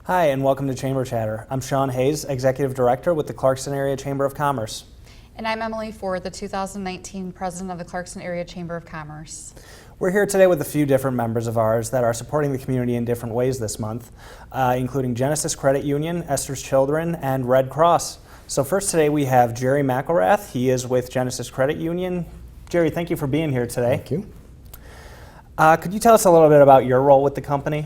Hi, and welcome to Chamber Chatter. I'm Sean Hayes, Executive Director with the Clarkston Area Chamber of Commerce. And I'm Emily Ford, the 2019 President of the Clarkston Area Chamber of Commerce. We're here today with a few different members of ours that are supporting the community in different ways this month, including Genesis Credit Union, Esther's Children, and Red Cross. So first today we have Jerry McElrath. He is with Genesis Credit Union. Jerry, thank you for being here today. Thank you. Could you tell us a little bit about your role with the company?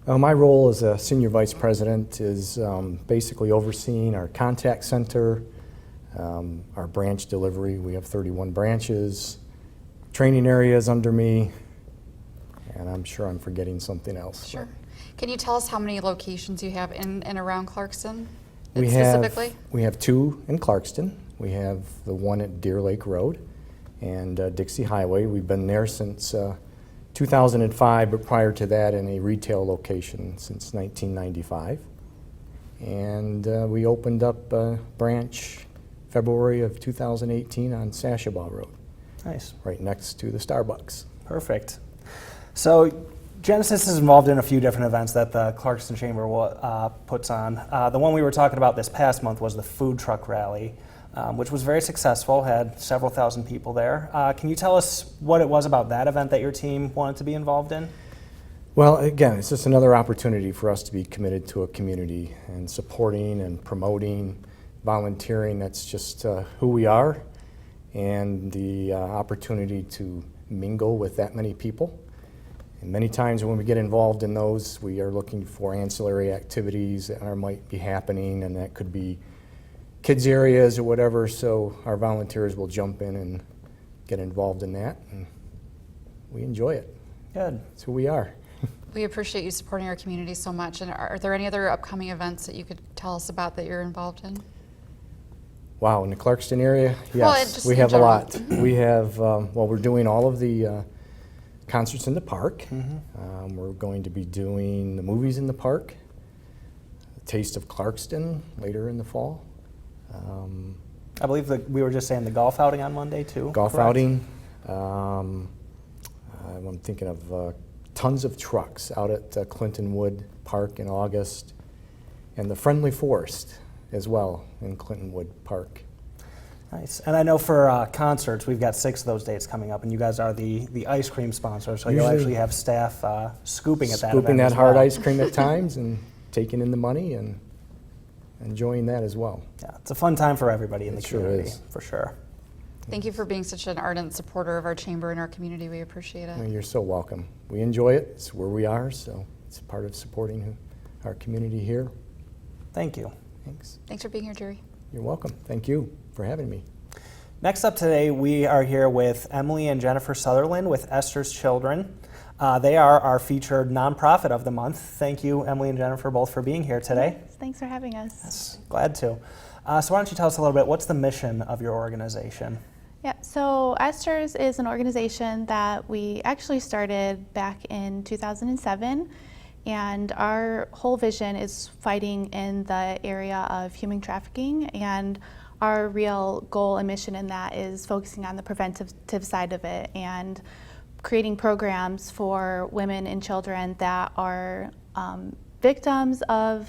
My role as a Senior Vice President is basically overseeing our contact center, our branch delivery. We have 31 branches, training areas under me, and I'm sure I'm forgetting something else. Sure. Can you tell us how many locations you have in and around Clarkston We specifically? have two in Clarkston. We have the one at Deer Lake Road and Dixie Highway. We've been there since 2005, but prior to that in a retail location since 1995. And we opened up a branch February of 2018 on Sashabaw Road. Nice. Right next to the Starbucks. Perfect. So Genesis is involved in a few different events that the Clarkston Chamber puts on. The one we were talking about this past month was the food truck rally, which was very successful, had several thousand people there. Can you tell us what it was about that event that your team wanted to be involved in? Well, again, it's just another opportunity for us to be committed to a community and supporting and promoting volunteering. That's just who we are, and the opportunity to mingle with that many people. And many times when we get involved in those, we are looking for ancillary activities that might be happening, and that could be kids areas or whatever, so our volunteers will jump in and get involved in that, and we enjoy it. Good. That's who we are. We appreciate you supporting our community so much. And are there any other upcoming events that you could tell us about that you're involved in? Wow, in the Clarkston area, Well, yes, just we in have a general. lot. We have, we're doing all of the concerts in the park. We're going to be doing the movies in the park, Taste of Clarkston later in the fall. I believe that we were just saying the golf outing on Monday too. Golf correct? outing. I'm thinking of tons of trucks out at Clinton Wood Park in August, and the Friendly Forest as well in Clinton Wood Park. Nice. And I know for concerts, we've got 6 of those dates coming up, and you guys are the ice cream sponsor, so you'll Usually actually have staff scooping at that Scooping event that as hard well. ice cream at times and taking in the money and enjoying that as well. Yeah, it's a fun time for everybody in the It sure community, is. for sure. Thank you for being such an ardent supporter of our chamber and our community. We appreciate it. Well, you're so welcome. We enjoy it. It's where we are, so it's part of supporting our community here. Thank you. Thanks. Thanks for being here, Jerry. You're welcome. Thank you for having me. Next up today, we are here with Emily and Jennifer Sutherland with Esther's Children. They are our featured nonprofit of the month. Thank you, Emily and Jennifer, both for being here today. Yes, thanks for having us. Yes, glad to. So why don't you tell us a little bit, what's the mission of your organization? Yeah, so Esther's is an organization that we actually started back in 2007, and our whole vision is fighting in the area of human trafficking, and our real goal and mission in that is focusing on the preventative side of it and creating programs for women and children that are victims of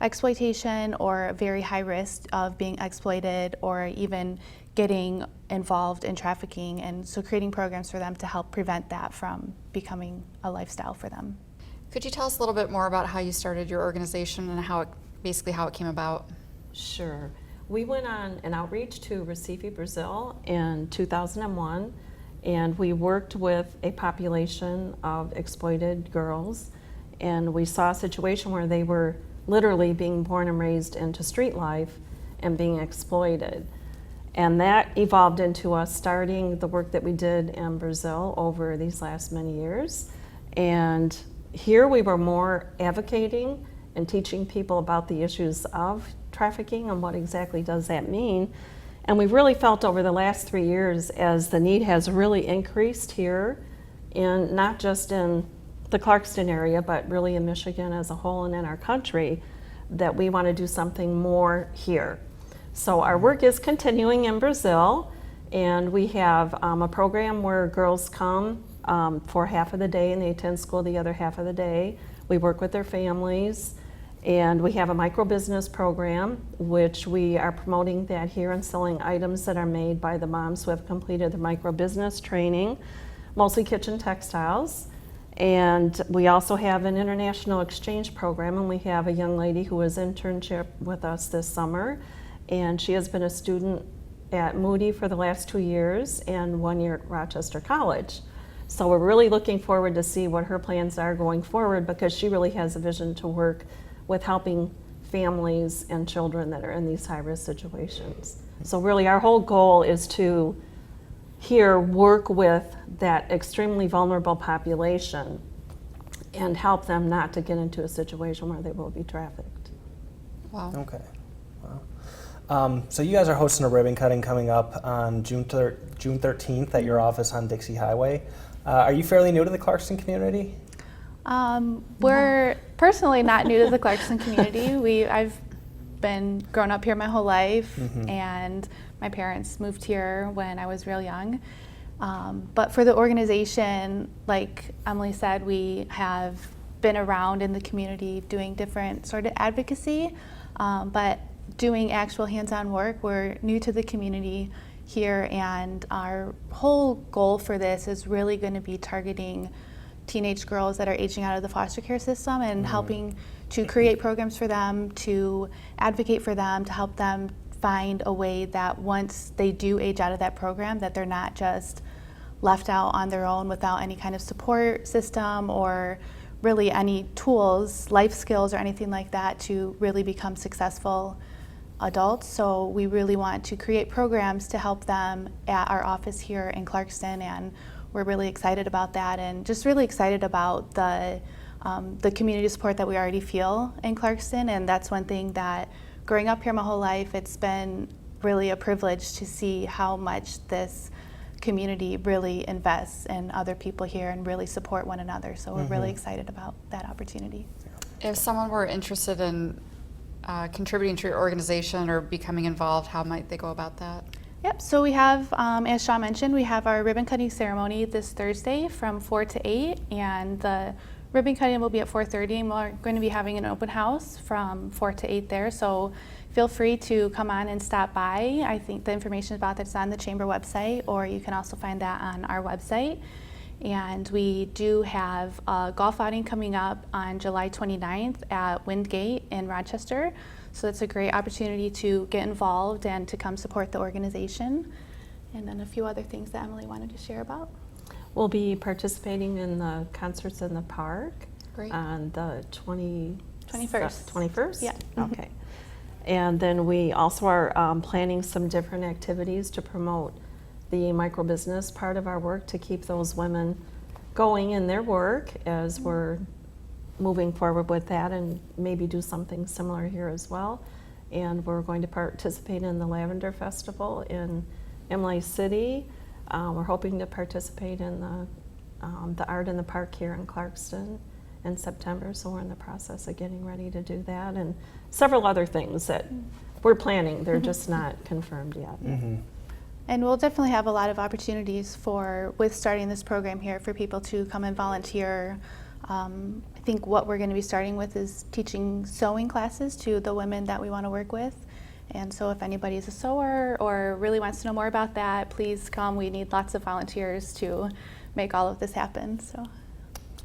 exploitation or very high risk of being exploited or even getting involved in trafficking, and so creating programs for them to help prevent that from becoming a lifestyle for them. Could you tell us a little bit more about how you started your organization and how it came about? Sure. We went on an outreach to Recife, Brazil in 2001, and we worked with a population of exploited girls, and we saw a situation where they were literally being born and raised into street life and being exploited. And that evolved into us starting the work that we did in Brazil over these last many years. And here we were more advocating and teaching people about the issues of trafficking and what exactly does that mean. And we've really felt over the last 3 years, as the need has really increased here, in not just in the Clarkston area, but really in Michigan as a whole and in our country, that we want to do something more here. So our work is continuing in Brazil, and we have a program where girls come for half of the day and they attend school the other half of the day. We work with their families. And we have a micro business program, which we are promoting that here and selling items that are made by the moms who have completed the micro business training, mostly kitchen textiles. And we also have an international exchange program, and we have a young lady who is internship with us this summer, and she has been a student at Moody for the last 2 years and 1 year at Rochester College. So we're really looking forward to see what her plans are going forward, because she really has a vision to work with helping families and children that are in these high-risk situations. So really our whole goal is to here work with that extremely vulnerable population and help them not to get into a situation where they will be trafficked. Wow. Okay. Wow. So you guys are hosting a ribbon cutting coming up on June 13th at your office on Dixie Highway. Are you fairly new to the Clarkston community? We're personally not new to the Clarkston community. I've been grown up here my whole life, and my parents moved here when I was real young. But for the organization, like Emily said, we have been around in the community doing different sort of advocacy, but doing actual hands-on work. We're new to the community here, and our whole goal for this is really going to be targeting teenage girls that are aging out of the foster care system and helping to create programs for them, to advocate for them, to help them find a way that once they do age out of that program, that they're not just left out on their own without any kind of support system or really any tools, life skills or anything like that to really become successful adults. So we really want to create programs to help them at our office here in Clarkston, and we're really excited about that, and just really excited about the community support that we already feel in Clarkston. And that's one thing that, growing up here my whole life, it's been really a privilege to see how much this community really invests in other people here and really support one another. So we're really excited about that opportunity. If someone were interested in contributing to your organization or becoming involved, how might they go about that? Yep, so we have, as Shaw mentioned, we have our ribbon cutting ceremony this Thursday from 4 to 8, and the ribbon cutting will be at 4:30, and we're going to be having an open house from 4 to 8 there, so feel free to come on and stop by. I think the information about that's on the Chamber website, or you can also find that on our website. And we do have a golf outing coming up on July 29th at Windgate in Rochester. So it's a great opportunity to get involved and to come support the organization. And then a few other things that Emily wanted to share about. We'll be participating in the concerts in the park Great. on the 21st. 21st? Yeah. Okay. And then we also are planning some different activities to promote the micro-business part of our work, to keep those women going in their work as we're moving forward with that, and maybe do something similar here as well. And we're going to participate in the Lavender Festival in Imlay City. We're hoping to participate in the Art in the Park here in Clarkston in September, so we're in the process of getting ready to do that, and several other things that we're planning. They're just not confirmed yet. And we'll definitely have a lot of opportunities with starting this program here for people to come and volunteer. I think what we're going to be starting with is teaching sewing classes to the women that we want to work with. And so if anybody is a sewer or really wants to know more about that, please come. We need lots of volunteers to make all of this happen. So.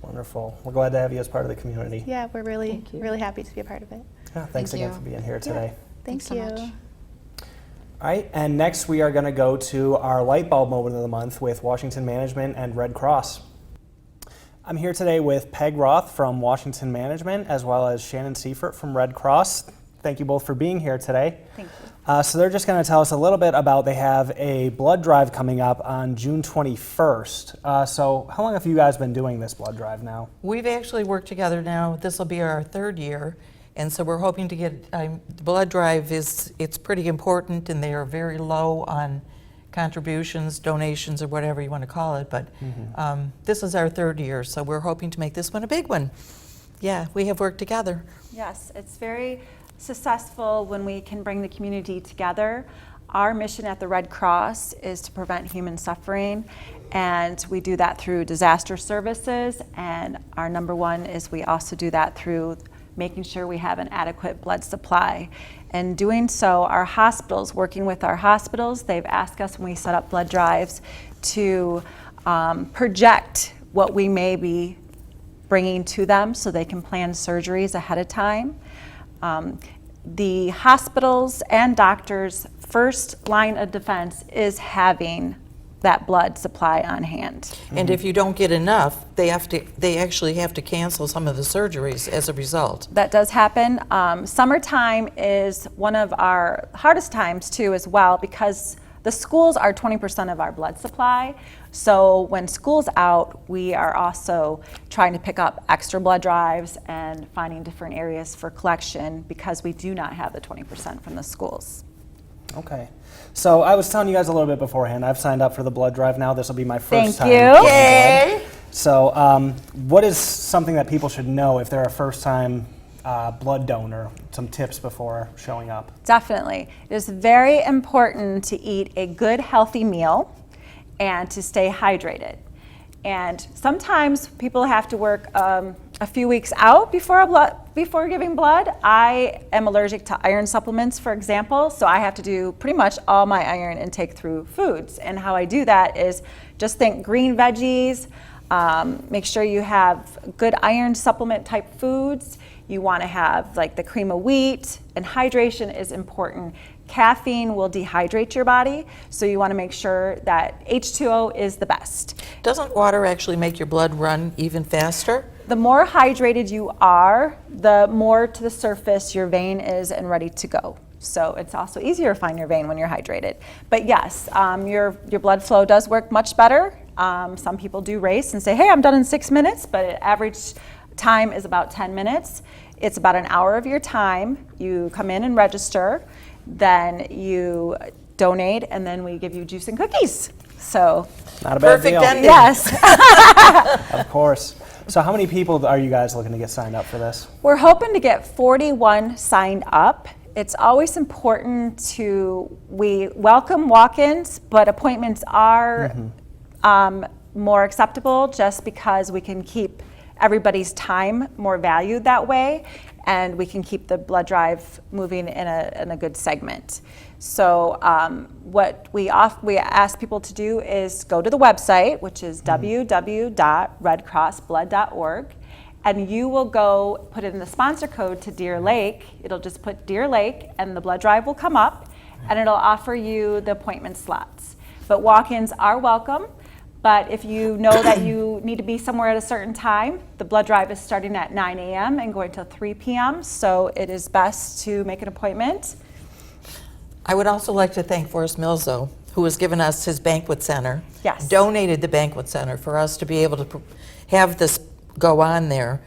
Wonderful. We're glad to have you as part of the community. Yeah, we're really, Thank you. really happy to be a part of it. Yeah, thanks Thank again you. for being here today. Thank Thanks so you. much. All right, and next we are going to go to our light bulb moment of the month with Washington Management and Red Cross. I'm here today with Peg Roth from Washington Management, as well as Shannon Seifert from Red Cross. Thank you both for being here today. Thank you. So they're just going to tell us a little bit about, they have a blood drive coming up on June 21st. So how long have you guys been doing this blood drive now? We've actually worked together now. This will be our third year, and so we're hoping to get, the blood drive it's pretty important, and they are very low on contributions, donations, or whatever you want to call it, but this is our third year, so we're hoping to make this one a big one. Yeah, we have worked together. Yes, it's very successful when we can bring the community together. Our mission at the Red Cross is to prevent human suffering, and we do that through disaster services, and our number one is we also do that through making sure we have an adequate blood supply. And doing so, our hospitals, working with our hospitals, they've asked us when we set up blood drives to project what we may be bringing to them so they can plan surgeries ahead of time. The hospitals and doctors' first line of defense is having that blood supply on hand. And if you don't get enough, they actually have to cancel some of the surgeries as a result. That does happen. Summertime is one of our hardest times too as well, because the schools are 20% of our blood supply. So when school's out, we are also trying to pick up extra blood drives and finding different areas for collection because we do not have the 20% from the schools. Okay. So I was telling you guys a little bit beforehand, I've signed up for the blood drive now. This will be my first time. Thank you. giving blood. So what is something that people should know if they're a first-time blood donor? Some tips before showing up. Definitely. It is very important to eat a good, healthy meal and to stay hydrated. And sometimes people have to work a few weeks out before giving blood. I am allergic to iron supplements, for example, so I have to do pretty much all my iron intake through foods. And how I do that is just think green veggies, make sure you have good iron supplement type foods. You want to have like the cream of wheat, and hydration is important. Caffeine will dehydrate your body, so you want to make sure that H2O is the best. Doesn't water actually make your blood run even faster? The more hydrated you are, the more to the surface your vein is and ready to go. So it's also easier to find your vein when you're hydrated. But yes, your blood flow does work much better. Some people do race and say, hey, I'm done in 6 minutes, but average time is about 10 minutes. It's about an hour of your time. You come in and register, then you donate, and then we give you juice and cookies. So Not a bad Perfect deal. ending. yes. Of course. So how many people are you guys looking to get signed up for this? We're hoping to get 41 signed up. It's always important we welcome walk-ins, but appointments are more acceptable just because we can keep everybody's time more valued that way, and we can keep the blood drive moving in a good segment. So what we ask people to do is go to the website, which is www.redcrossblood.org, and you will go put in the sponsor code to Deer Lake. It'll just put Deer Lake, and the blood drive will come up, and it'll offer you the appointment slots. But walk-ins are welcome. But if you know that you need to be somewhere at a certain time, the blood drive is starting at 9 a.m. and going till 3 p.m., so it is best to make an appointment. I would also like to thank Forrest Mills, though, who has given us his banquet center. Yes. Donated the banquet center for us to be able to have this go on there,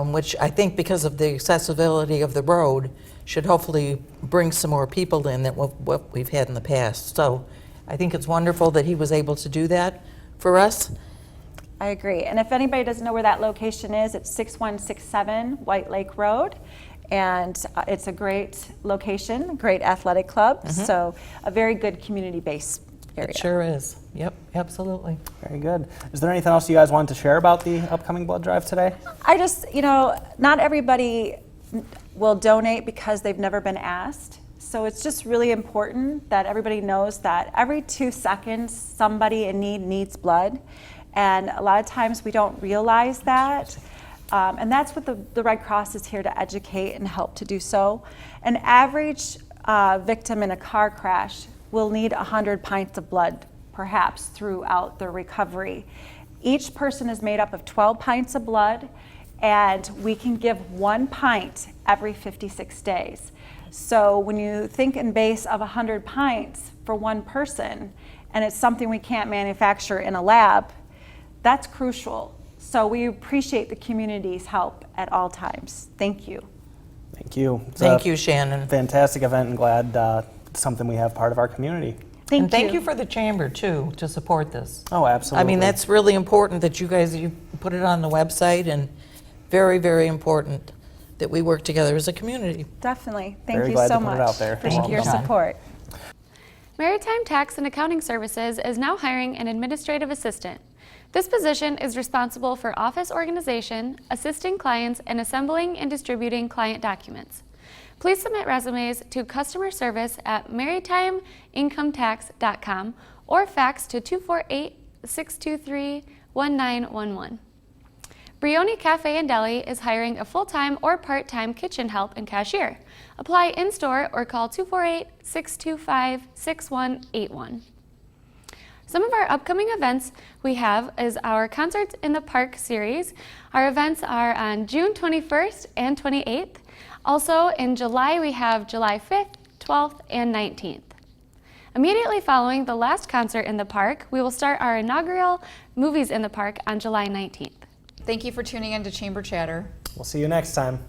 which I think because of the accessibility of the road should hopefully bring some more people in than what we've had in the past. So I think it's wonderful that he was able to do that for us. I agree. And if anybody doesn't know where that location is, it's 6167 White Lake Road. And it's a great location, great athletic club. So a very good community-based area. It sure is. Yep, absolutely. Very good. Is there anything else you guys wanted to share about the upcoming blood drive today? I just, not everybody will donate because they've never been asked. So it's just really important that everybody knows that every 2 seconds, somebody in need needs blood. And a lot of times we don't realize that. And that's what the Red Cross is here to educate and help to do so. An average victim in a car crash will need 100 pints of blood, perhaps, throughout their recovery. Each person is made up of 12 pints of blood, and we can give 1 pint every 56 days. So when you think in base of 100 pints for one person, and it's something we can't manufacture in a lab, that's crucial. So we appreciate the community's help at all times. Thank you. Thank you. It's Thank a you, Shannon. fantastic event, and glad it's something we have part of our community. And thank you for the chamber, too, to support this. Oh, absolutely. I mean, that's really important that you put it on the website, and very, very important that we work together as a community. Definitely. Thank Very you glad so to put it much. out there. Appreciate your Welcome. support. Maritime Tax and Accounting Services is now hiring an administrative assistant. This position is responsible for office organization, assisting clients, and assembling and distributing client documents. Please submit resumes to customer service at maritimeincometax.com or fax to 248-623-1911. Brioni Cafe and Deli is hiring a full-time or part-time kitchen help and cashier. Apply in-store or call 248-625-6181. Some of our upcoming events we have is our Concerts in the Park series. Our events are on June 21st and 28th. Also in July we have July 5th, 12th, and 19th. Immediately following the last concert in the park, we will start our inaugural Movies in the Park on July 19th. Thank you for tuning in to Chamber Chatter. We'll see you next time.